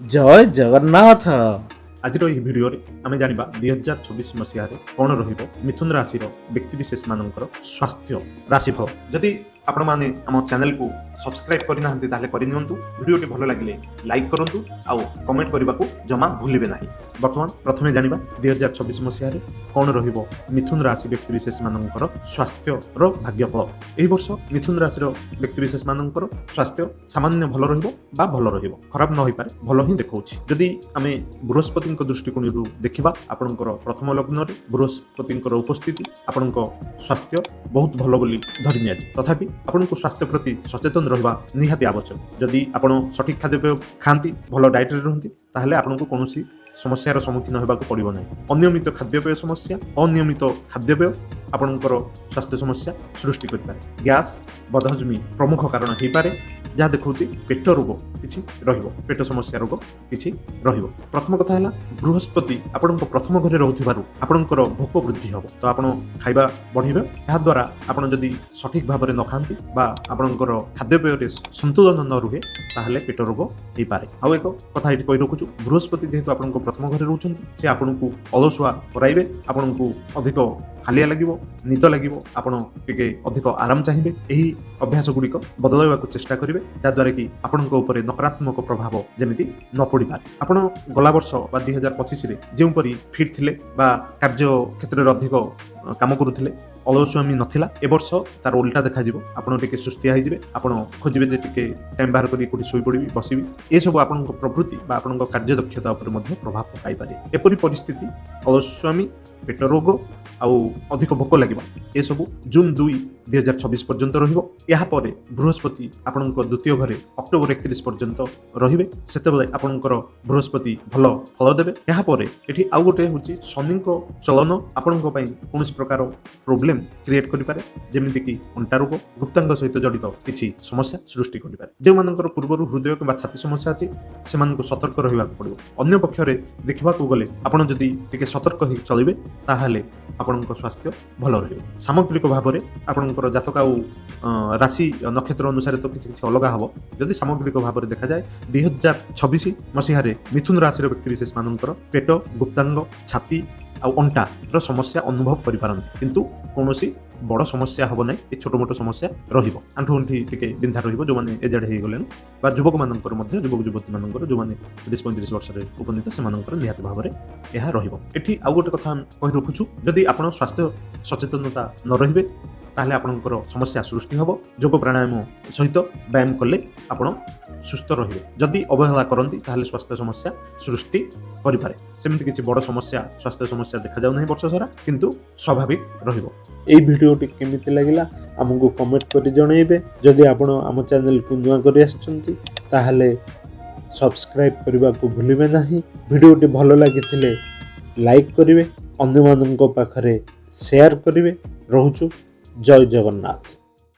जय जगन्नाथ। आज भिडियो आम जाना 2024 मसीह कौन मिथुन राशि व्यक्तिशेष मान स्वास्थ्य राशिफल। जदि आपण मैंने आम चैनल को सब्सक्राइब करना भिडियो भल लगे लाइक करूँ आउ कमेंट करने को जमा भूलिए ना। बर्तमान प्रथम जाना 2024 मसीह कौन मिथुन राशि व्यक्तिशेष मान स्वास्थ्य भाग्यफल। यह वर्ष मिथुन राशि व्यक्तिशेष मान स्वास्थ्य सामान्य भल भल खराब न हो पारे भल ही देखा। जदि आम बृहस्पति दृष्टिकोण देखा आपण प्रथम लग्न बृहस्पति उपस्थिति आपण स्वास्थ्य बहुत भल धरी नि। तथापि आपण स्वास्थ्य प्रति सचेतन रहा निहाती आवश्यक। जदि आपण सठिक खाद्यपेय खाती भल डाएट रहती ताहले आपण को कौन समस्यार सम्मुखीन होगा पड़ो ना। अनियमित खाद्यपेय समस्या अनियमित खाद्यपेय आपणकर स्वास्थ्य समस्या सृष्टि करें। गैस बदहजमी प्रमुख कारण हो पारे जहाँ देखा पेट रोग किसी पेट समस्या रोग किसी प्रथम कथा है बृहस्पति आपण प्रथम घरे रोथार आपणकर भोक वृद्धि हम तो आप खाଇବା बढ़े याद्वारा आपड़ जदि सठिक भाव में न खाती आपणकर खाद्यपेय संतुलन न रुहे ताहले पेट रोग हो पारे। आउ एक कथा ये कही रखुचु बृहस्पति जेहेतु आप प्रथम घरे रोचे से आपन को अलसुआ कराइबे आपन को अधिक हालिया लगे निद लगे आपड़ टे अधिक आराम चाहिए। यही अभ्यास गुड़िक बदलवा चेष्टा करेंगे जहाद्वारा कि आपण नकारात्मक प्रभाव जमी न पड़ पारे। आपड़ गला वर्ष 2025 जोपरी फिट थे कार्य क्षेत्र में अधिक काम करुले अलसुआमी नाला ए वर्ष तार उल्टा देखा आपड़ टे सुस्थिया होजे आपड़ खोजे टे टाइम बाहर कर शोई पड़ी बसबी ये सब आप प्रवृत्ति आपण कार्य दक्षता प्रभाव पकाई पारे। एपरी परिस्थिति अलसुआमी पेट रोग आउ अधिक भोक लगे ये सब जून 2 2026 पर्यंत रहा। बृहस्पति आपण द्वितीय घरे अक्टोबर 31 पर्यंत रे से आपणकर बृहस्पति भल फल देवे। यापर ये आउ गोटे हूँ शनि चलन आपण कौन प्रकार प्रोब्लेम क्रिएट करें जमीक कि अंटा रोग गुप्तांग सहित जड़ित किसी समस्या सृष्टि करें। जो मान पूर्व हृदय कि छाती समस्या अच्छी से सतर्क रहा पड़ो। अन्य पक्षरे देखा गले आपड़ जदि टे सतर्क हो चलिए ताहले आपण स्वास्थ्य भल रही। सामग्रिक भाव में आपणकर जातक राशि नक्षत्र अनुसार तो किसी अलग हम जदि सामग्रिक भाव में देखा जाए 2026 मसीह मिथुन राशि व्यक्तिशेष मान पेट गुप्तांग छाती आ अंटार समस्या अनुभव करें किंतु कौन बड़ समस्या हम ना। ये छोट मोट समस्या आंठुगंठी टे बिंधा जो मैंने एजेड हो गले युवक मान युवक युवती मान जो मैंने 30-35 वर्ष उपनीत से निहत भाव में यह रही। आउ गोटे कथा कही रखुचु जदि आप स्वास्थ्य सचेतनता न रे ताहले आपणकर समस्या सृष्टि हम योग प्राणायाम सहित व्यायाम कले आपण सुस्थ रहिबे। जदि अवहेला करती ताहले स्वास्थ्य समस्या सृष्टि करें। सेमती किसी बड़ समस्या स्वास्थ्य समस्या देखा जाऊ नहीं वर्ष सारा किंतु स्वाभाविक रहिबो। एई भिडियोटी केमिति लागिला हमकु कमेंट करि जणाइबे। जदि आपण आम चैनल को नुआ करि आछंती ताहले सब्सक्राइब करबा को भूलिबे नाही। भिडियोटी भलो लागिथिले लाइक करिवे अन्य माननक पाखरे शेयर करिवे। रहुचु जय जगन्नाथ।